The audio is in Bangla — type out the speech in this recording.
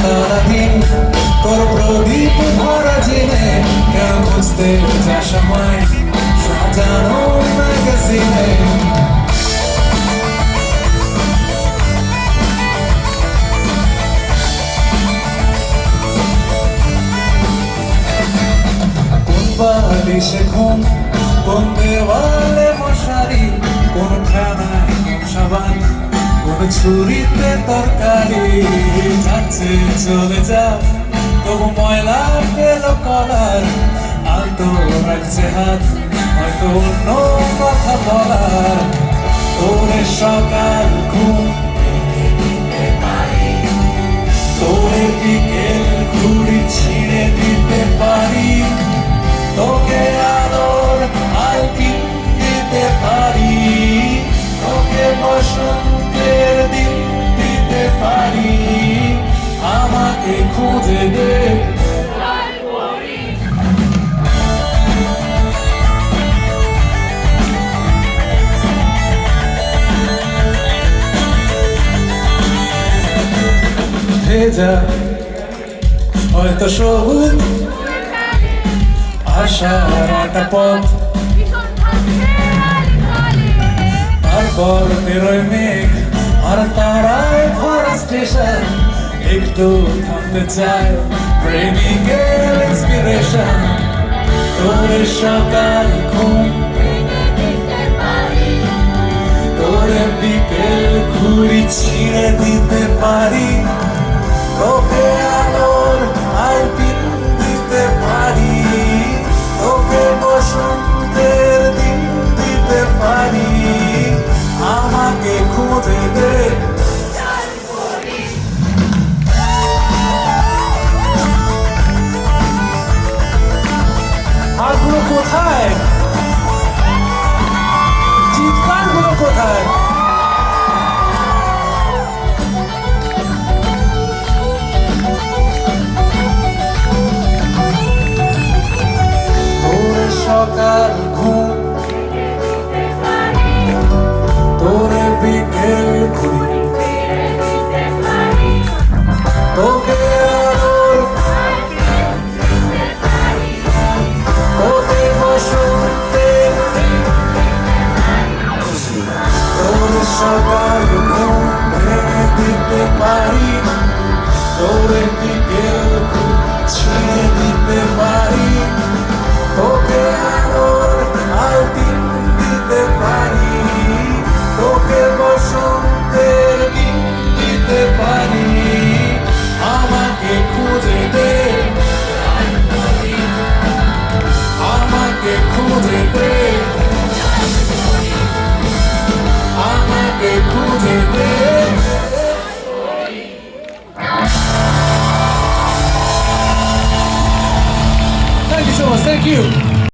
সারাদিন তোর প্রদীপ ভরা জেনে কেন খুঁজতে যা সময় সাজানো ম্যাগাজিনে কোন বালিশে ঘুম কোন দেওয়ালে মশারি কোন খানায় কোন সাবান কোন ছুরিতে তরকারি যাচ্ছে চলে যা তবু ময়লা পেল কলার আলতো রাখছে হাত হয়তো অন্য কথা বলার তোরে সকাল ঘুম তোরে বিকেল ঘুড়ি ছিঁড়ে দিতে পারি তোকে আলোর আলপিন দিতে পারি তোকে বসন্তের দিন দিতে পারি আমাকে খুঁজে দে ভেজা হয়তো সবুজ আশার একটা পথ তারপর বেরোয় মেঘ আর তারায় ভরা স্টেশন একটু থামতে চায় প্রেমিকের ইন্সপিরেশন তোরে সকাল ঘুম তোরে বিকেল ঘুড়ি ছিঁড়ে দিতে পারি তোকে আলোর আলপিন দিতে পারি তোকে বসন্তের দিন দিতে পারি আমাকে খুঁজে দে হাতগুলো কোথায় চিৎকারগুলো কোথায় সকাল ঘুম তোরে বিকেল ঘুরি তোকে আলোর তোকে বসন্তের তোরে সকাল ঘুম ভেঙে দিতে পারি তোরে বিকেল ছিঁড়ে দিতে পারি তোকে আলোর আলপিন দিতে পারি তোকে বসন্তের দিন দিতে পারি আমাকে খুঁজে দে আমাকে খুঁজে দে আমাকে খুঁজে দে Thank you so much, thank you.